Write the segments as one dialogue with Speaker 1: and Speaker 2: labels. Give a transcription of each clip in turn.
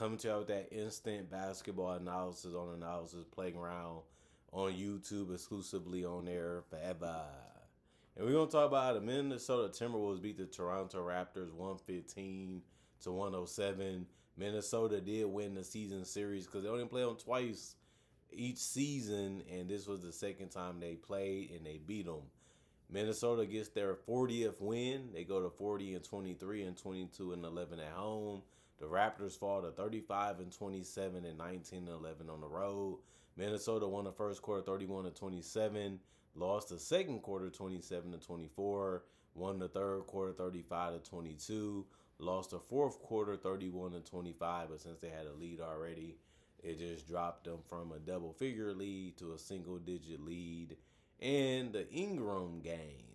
Speaker 1: coming to you with that instant basketball analysis on Analysis Playground on YouTube, exclusively on there forever. And we're gonna talk about how the Minnesota Timberwolves beat the Toronto Raptors 115 to 107. Minnesota did win the season series because they only play them twice each season, and this was the second time they played and they beat them. Minnesota gets their 40th win. They go to 40 and 23 and 22 and 11 at home. The Raptors fall to 35 and 27 and 19 and 11 on the road. Minnesota won the first quarter 31 to 27, lost the second quarter 27 to 24, won the third quarter 35 to 22, lost the fourth quarter 31 to 25, but since they had a lead already, it just dropped them from a double figure lead to a single digit lead. And the Ingram game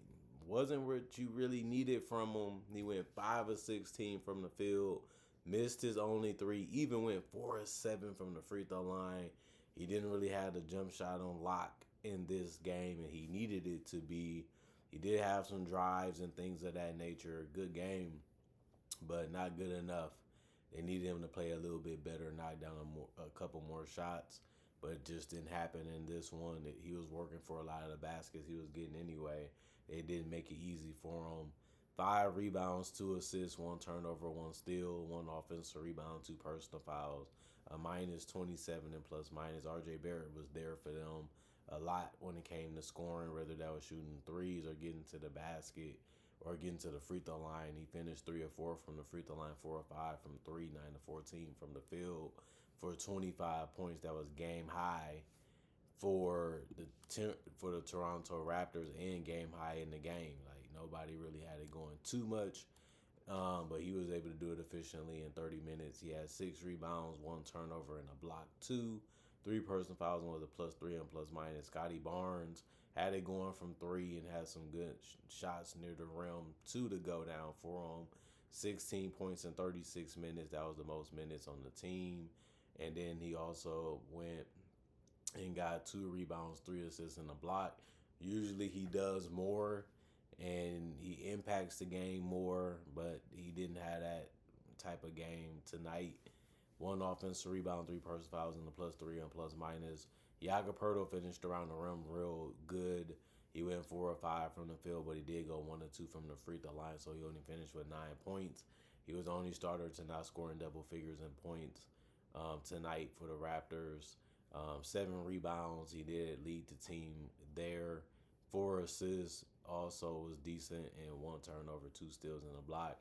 Speaker 1: wasn't what you really needed from him. He went 5 of 16 from the field, missed his only three, even went 4 of 7 from the free throw line. He didn't really have the jump shot on lock in this game, and he needed it to be. He did have some drives and things of that nature. Good game, but not good enough. They needed him to play a little bit better, knock down a couple more shots, but it just didn't happen in this one. He was working for a lot of the baskets he was getting anyway. They didn't make it easy for him. 5 rebounds, 2 assists, 1 turnover, 1 steal, 1 offensive rebound, 2 personal fouls, a minus 27 and plus minus. RJ Barrett was there for them a lot when it came to scoring, whether that was shooting threes or getting to the basket or getting to the free throw line. He finished 3 or 4 from the free throw line, 4 or 5 from 3, 9 to 14 from the field for 25 points. That was game high for the Toronto Raptors and game high in the game. Like, nobody really had it going too much, but he was able to do it efficiently in 30 minutes. He had 6 rebounds, 1 turnover, and a block, 3 personal fouls, and was a +3 and plus minus. Scotty Barnes had it going from 3 and had some good shots near the rim, 2 to go down for him. 16 points in 36 minutes. That was the most minutes on the team. And then he also went and got 2 rebounds, 3 assists, and a block. Usually he does more and he impacts the game more, but he didn't have that type of game tonight. 1 offensive rebound, 3 personal fouls, and a +3 and plus minus. Jakob finished around the rim real good. He went 4 or 5 from the field, but he did go 1 or 2 from the free throw line, so he only finished with 9 points. He was the only starter to not score in double figures in points tonight for the Raptors. 7 rebounds. He did lead the team there. 4 assists also was decent, and 1 turnover, 2 steals, and a block.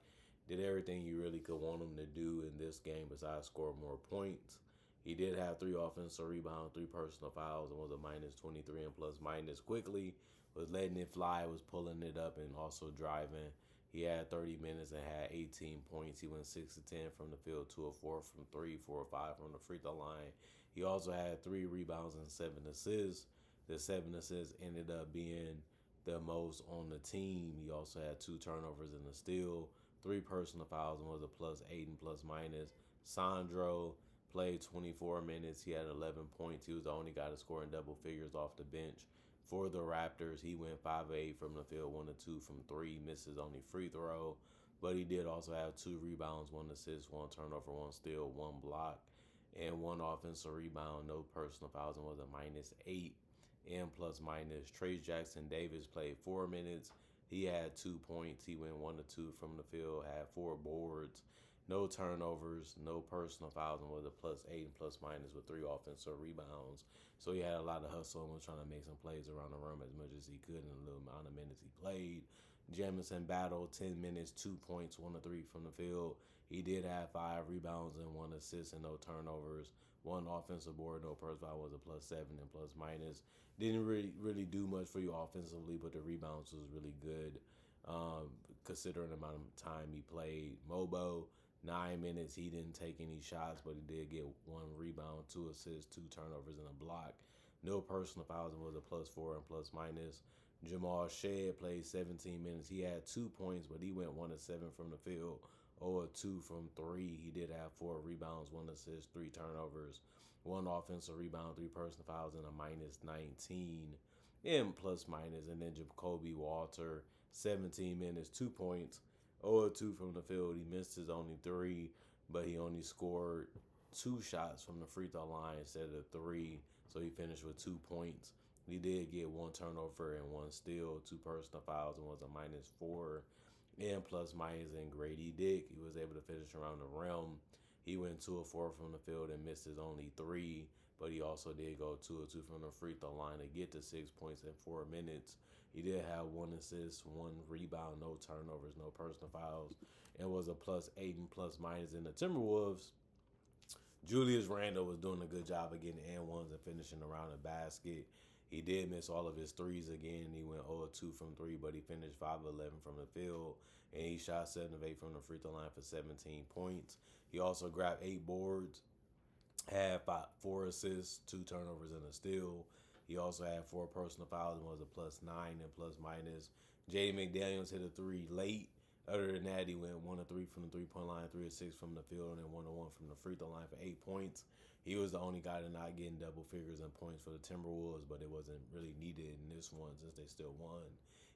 Speaker 1: Did everything you really could want him to do in this game besides score more points. He did have 3 offensive rebounds, 3 personal fouls, and was a minus 23 and plus minus. Quickly was letting it fly, was pulling it up, and also driving. He had 30 minutes and had 18 points. He went 6 of 10 from the field, 2 of 4 from 3, 4 or 5 from the free throw line. He also had 3 rebounds and 7 assists. The 7 assists ended up being the most on the team. He also had 2 turnovers and a steal, 3 personal fouls, and was a +8 and plus minus. Sandro played 24 minutes. He had 11 points. He was the only guy to score in double figures off the bench for the Raptors. He went 5 of 8 from the field, 1 of 2 from 3, missed his only free throw. But he did also have 2 rebounds, 1 assist, 1 turnover, 1 steal, 1 block, and 1 offensive rebound, no personal fouls, and was a -8 and plus minus. Trey Jackson Davis played 4 minutes. He had 2 points. He went 1 of 2 from the field, had 4 boards, no turnovers, no personal fouls, and was a +8 and plus minus with 3 offensive rebounds. So he had a lot of hustle and was trying to make some plays around the rim as much as he could in the little amount of minutes he played. Jamison Battle, 10 minutes, 2 points, 1 of 3 from the field. He did have 5 rebounds and 1 assist and no turnovers. 1 offensive board, no personal foul, was a +7 and plus minus. Didn't really do much for you offensively, but the rebounds was really good considering the amount of time he played. Mobo, 9 minutes. He didn't take any shots, but he did get 1 rebound, 2 assists, 2 turnovers, and a block. No personal fouls, and was a +4 and plus minus. Jamal Shead played 17 minutes. He had 2 points, but he went 1 of 7 from the field, 0 of 2 from 3. He did have 4 rebounds, 1 assist, 3 turnovers, 1 offensive rebound, 3 personal fouls, and a -19 and plus minus. And then Jacoby Walter, 17 minutes, 2 points, 0 of 2 from the field. He missed his only 3, but he only scored 2 shots from the free throw line instead of 3, so he finished with 2 points. He did get 1 turnover and 1 steal, 2 personal fouls, and was a -4. And plus minus in Grady Dick, he was able to finish around the rim. He went 2 of 4 from the field and missed his only 3, but he also did go 2 of 2 from the free throw line to get to 6 points in 4 minutes. He did have 1 assist, 1 rebound, no turnovers, no personal fouls, and was a +8 and plus minus in the Timberwolves. Julius Randle was doing a good job of getting and ones and finishing around the basket. He did miss all of his threes again. He went 0 of 2 from 3, but he finished 5 of 11 from the field. And he shot 7 of 8 from the free throw line for 17 points. He also grabbed 8 boards, had 4 assists, 2 turnovers, and a steal. He also had 4 personal fouls and was a +9 and plus minus. J.D. McDaniels hit a 3 late. Other than that, he went 1 of 3 from the 3-point line, 3 of 6 from the field, and 1 of 1 from the free throw line for 8 points. He was the only guy to not get in double figures in points for the Timberwolves, but it wasn't really needed in this one since they still won.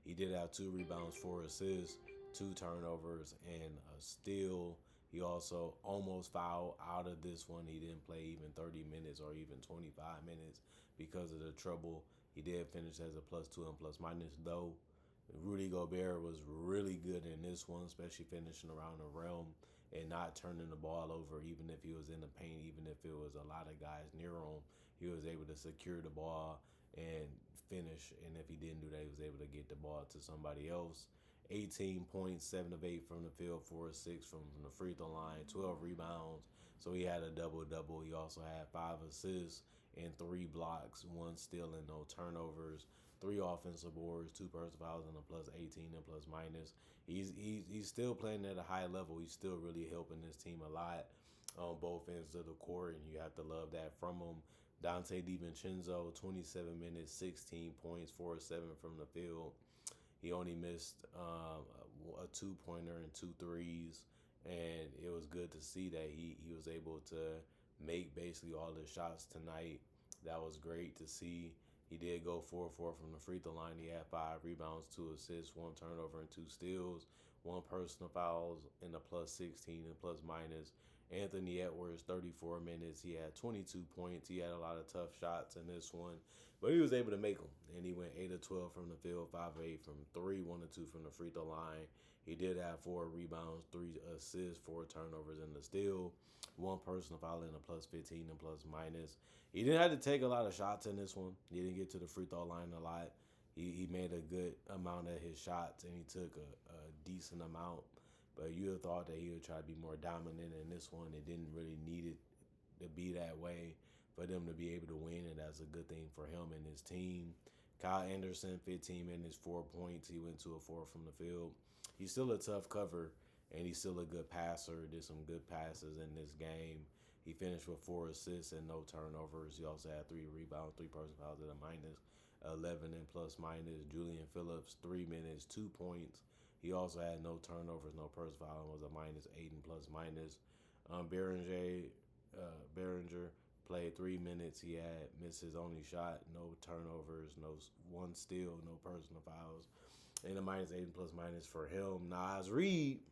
Speaker 1: He did have 2 rebounds, 4 assists, 2 turnovers, and a steal. He also almost fouled out of this one. He didn't play even 30 minutes or even 25 minutes because of the trouble. He did finish as a +2 and plus minus, though. Rudy Gobert was really good in this one, especially finishing around the rim and not turning the ball over, even if he was in the paint, even if it was a lot of guys near him. He was able to secure the ball and finish, and if he didn't do that, he was able to get the ball to somebody else. 18 points, 7 of 8 from the field, 4 of 6 from the free throw line, 12 rebounds. So he had a double-double. He also had 5 assists and 3 blocks, 1 steal and no turnovers. 3 offensive boards, 2 personal fouls, and a +18 and plus minus. He's still playing at a high level. He's still really helping this team a lot on both ends of the court, and you have to love that from him. Dante DiVincenzo, 27 minutes, 16 points, 4 of 7 from the field. He only missed a 2-pointer and 2 threes, and it was good to see that he was able to make basically all his shots tonight. That was great to see. He did go 4 of 4 from the free throw line. He had 5 rebounds, 2 assists, 1 turnover, and 2 steals, 1 personal fouls, and a +16 and plus minus. Anthony Edwards, 34 minutes. He had 22 points. He had a lot of tough shots in this one, but he was able to make them. And he went 8 of 12 from the field, 5 of 8 from 3, 1 of 2 from the free throw line. He did have 4 rebounds, 3 assists, 4 turnovers, and a steal, 1 personal foul, and a +15 and plus minus. He didn't have to take a lot of shots in this one. He didn't get to the free throw line a lot. He made a good amount of his shots, and he took a decent amount. But you would have thought that he would try to be more dominant in this one. It didn't really need it to be that way for them to be able to win, and that's a good thing for him and his team. Kyle Anderson, 15 minutes, 4 points. He went 2 of 4 from the field. He's still a tough cover, and he's still a good passer. Did some good passes in this game. He finished with 4 assists and no turnovers. He also had 3 rebounds, 3 personal fouls at a -11 and plus minus. Julian Phillips, 3 minutes, 2 points. He also had no turnovers, no personal foul, and was a -8 and plus minus. Behringer played 3 minutes. He had missed his only shot, no turnovers, no 1 steal, no personal fouls, and a -8 and plus minus for him. Naz Reid,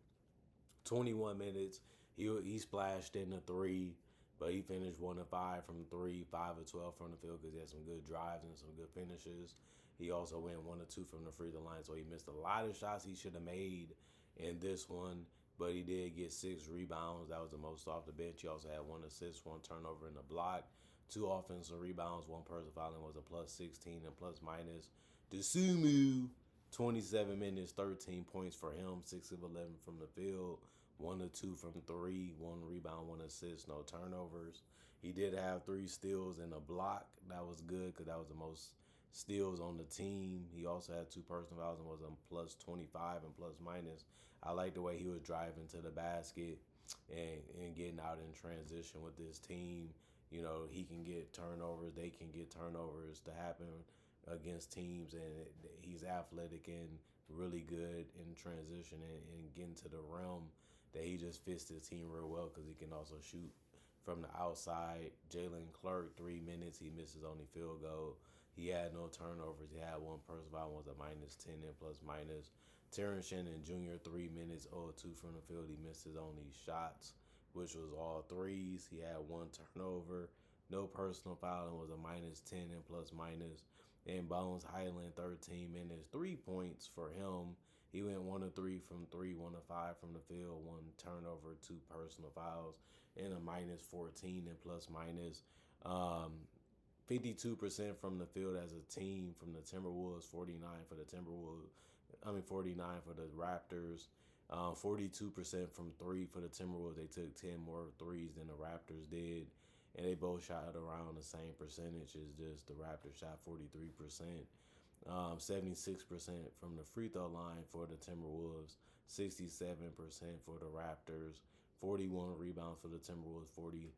Speaker 1: 21 minutes. He splashed in the 3, but he finished 1 of 5 from 3, 5 of 12 from the field because he had some good drives and some good finishes. He also went 1 of 2 from the free throw line, so he missed a lot of shots he should have made in this one, but he did get 6 rebounds. That was the most off the bench. He also had 1 assist, 1 turnover, and a block, 2 offensive rebounds, 1 personal foul, and was a +16 and plus minus. Dosunmu, 27 minutes, 13 points for him, 6 of 11 from the field, 1 of 2 from 3, 1 rebound, 1 assist, no turnovers. He did have 3 steals and a block. That was good because that was the most steals on the team. He also had 2 personal fouls and was a +25 and plus minus. I like the way he was driving to the basket and getting out in transition with this team. You know, he can get turnovers. They can get turnovers to happen against teams, and he's athletic and really good in transition and getting to the rim. That he just fits his team real well because he can also shoot from the outside. Jalen Clark, 3 minutes. He missed his only field goal. He had no turnovers. He had 1 personal foul, was a -10 and plus minus. Terrence Shannon Jr., 3 minutes, 0 2 from the field. He missed his only shots. which was all threes. He had one turnover, no personal fouling, was a -10 and plus minus. And Bones Highland, 13 minutes, 3 points for him. He went 1 of 3 from three, 1 of 5 from the field, one turnover, two personal fouls, and a -14 and plus minus. 52% from the field as a team from the Timberwolves, 49 for the Timberwolves. 49 for the Raptors. 42% from three for the Timberwolves. They took 10 more threes than the Raptors did. And they both shot around the same percentage as just the Raptors shot 43%. 76% from the free throw line for the Timberwolves, 67% for the Raptors, 41 rebounds for the Timberwolves, 40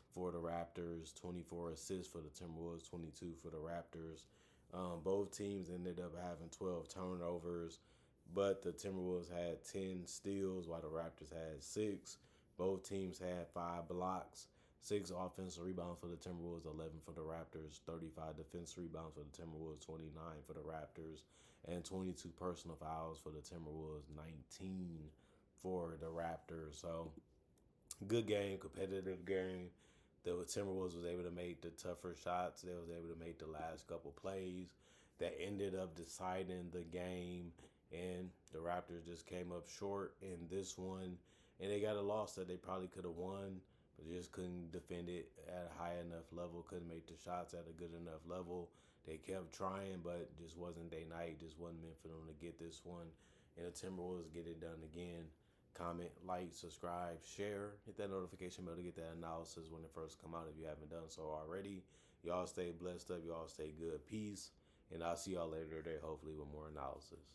Speaker 1: for the Raptors, 24 assists for the Timberwolves, 22 for the Raptors. Both teams ended up having 12 turnovers, but the Timberwolves had 10 steals while the Raptors had 6. Both teams had 5 blocks, 6 offensive rebounds for the Timberwolves, 11 for the Raptors, 35 defensive rebounds for the Timberwolves, 29 for the Raptors, and 22 personal fouls for the Timberwolves, 19 for the Raptors. So, good game, competitive game. The Timberwolves was able to make the tougher shots. They was able to make the last couple plays that ended up deciding the game. And the Raptors just came up short in this one. And they got a loss that they probably could have won, but they just couldn't defend it at a high enough level, couldn't make the shots at a good enough level. They kept trying, but just wasn't their night. Just wasn't meant for them to get this one. And the Timberwolves get it done again. Comment, like, subscribe, share, hit that notification bell to get that analysis when it first come out if you haven't done so already. Y'all stay blessed up. Y'all stay good. Peace. And I'll see y'all later today, hopefully with more analysis.